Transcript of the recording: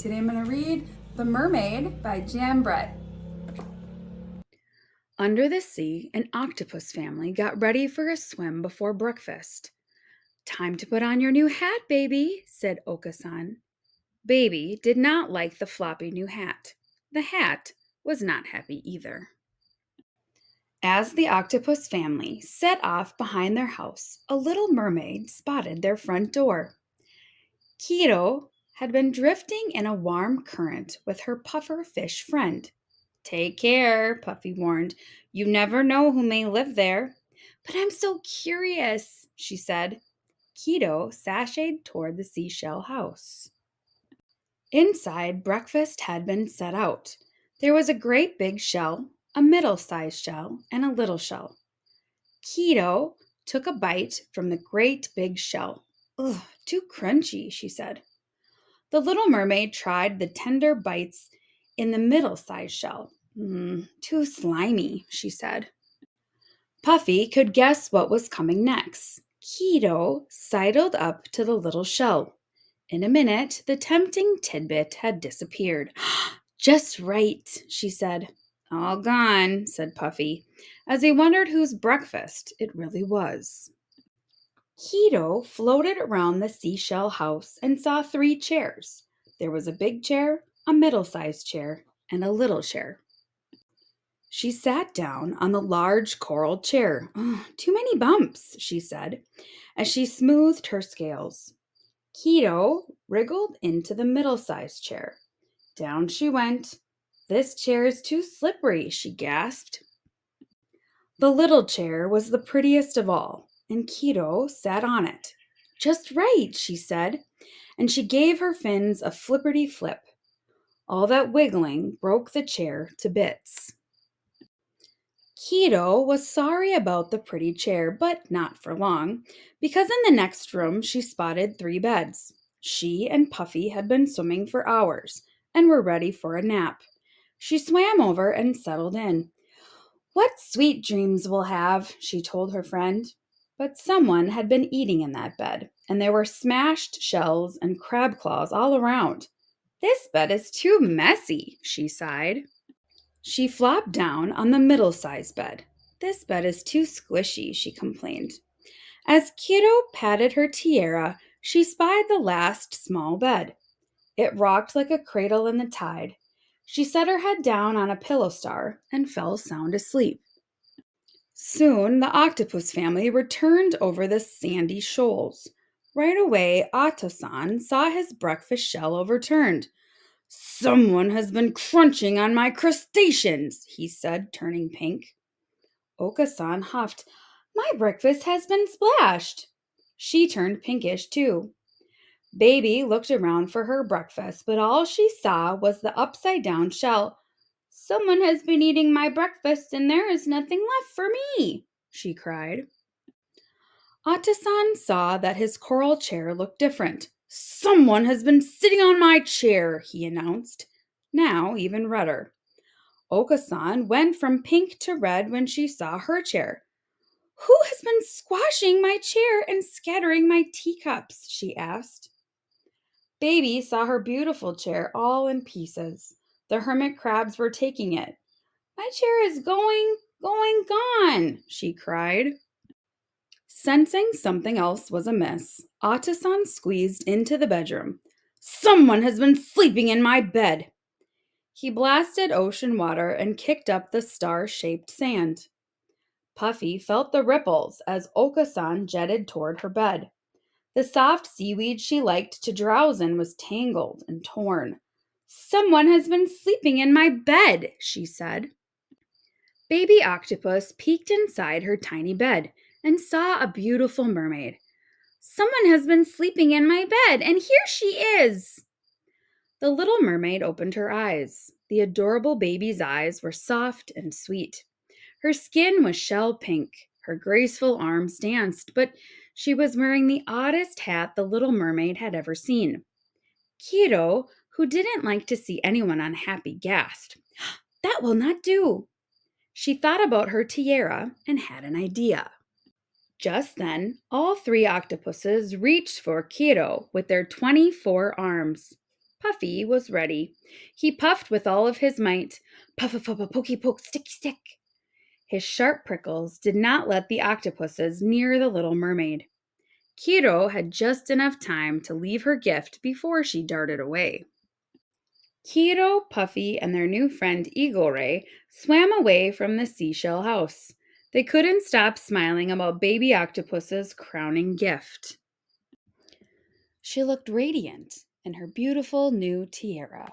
Today I'm going to read The Mermaid by Jan Brett. Under the sea, an octopus family got ready for a swim before breakfast. "Time to put on your new hat, baby," said Oka-san. Baby did not like the floppy new hat. The hat was not happy either. As the octopus family set off behind their house, a little mermaid spotted their front door. Kiro had been drifting in a warm current with her puffer fish friend. "Take care," Puffy warned. "You never know who may live there." "But I'm so curious," she said. Kiro sashayed toward the seashell house. Inside, breakfast had been set out. There was a great big shell, a middle-sized shell, and a little shell. Kiro took a bite from the great big shell. "Ugh, too crunchy," she said. The little mermaid tried the tender bites in the middle-sized shell. Too slimy," she said. Puffy could guess what was coming next. Kiro sidled up to the little shell. In a minute, the tempting tidbit had disappeared. "Just right," she said. "All gone," said Puffy, as he wondered whose breakfast it really was. Kiro floated around the seashell house and saw 3 chairs. There was a big chair, a middle-sized chair, and a little chair. She sat down on the large coral chair. "Too many bumps," she said, as she smoothed her scales. Kiro wriggled into the middle-sized chair. Down she went. "This chair is too slippery," she gasped. The little chair was the prettiest of all, and Kiro sat on it. "Just right," she said, and she gave her fins a flipperty-flip. All that wiggling broke the chair to bits. Kiro was sorry about the pretty chair, but not for long, because in the next room she spotted 3 beds. She and Puffy had been swimming for hours and were ready for a nap. She swam over and settled in. "What sweet dreams we'll have," she told her friend. But someone had been eating in that bed, and there were smashed shells and crab claws all around. "This bed is too messy," she sighed. She flopped down on the middle-sized bed. "This bed is too squishy," she complained. As Kiro patted her tiara, she spied the last small bed. It rocked like a cradle in the tide. She set her head down on a pillow star and fell sound asleep. Soon the octopus family returned over the sandy shoals. Right away, Ato-san saw his breakfast shell overturned. "Someone has been crunching on my crustaceans," he said, turning pink. Oka-san huffed. "My breakfast has been splashed." She turned pinkish, too. Baby looked around for her breakfast, but all she saw was the upside-down shell. "Someone has been eating my breakfast, and there is nothing left for me," she cried. Ato-san saw that his coral chair looked different. "Someone has been sitting on my chair," he announced, now even redder. Oka-san went from pink to red when she saw her chair. "Who has been squashing my chair and scattering my teacups?" she asked. Baby saw her beautiful chair all in pieces. The hermit crabs were taking it. "My chair is going, gone," she cried. Sensing something else was amiss, Ato-san squeezed into the bedroom. "Someone has been sleeping in my bed." He blasted ocean water and kicked up the star-shaped sand. Puffy felt the ripples as Oka-san jetted toward her bed. The soft seaweed she liked to drowse in was tangled and torn. "Someone has been sleeping in my bed," she said. Baby octopus peeked inside her tiny bed and saw a beautiful mermaid. "Someone has been sleeping in my bed, and here she is!" The little mermaid opened her eyes. The adorable baby's eyes were soft and sweet. Her skin was shell pink. Her graceful arms danced, but she was wearing the oddest hat the little mermaid had ever seen. Kiro, who didn't like to see anyone unhappy, gasped. "That will not do." She thought about her tiara and had an idea. Just then, all 3 octopuses reached for Kiro with their 24 arms. Puffy was ready. He puffed with all of his might. Puff, puff, puff, pokey, poke, sticky, stick. His sharp prickles did not let the octopuses near the little mermaid. Kiro had just enough time to leave her gift before she darted away. Kiro, Puffy, and their new friend Eagle Ray swam away from the seashell house. They couldn't stop smiling about baby octopus's crowning gift. She looked radiant in her beautiful new tiara.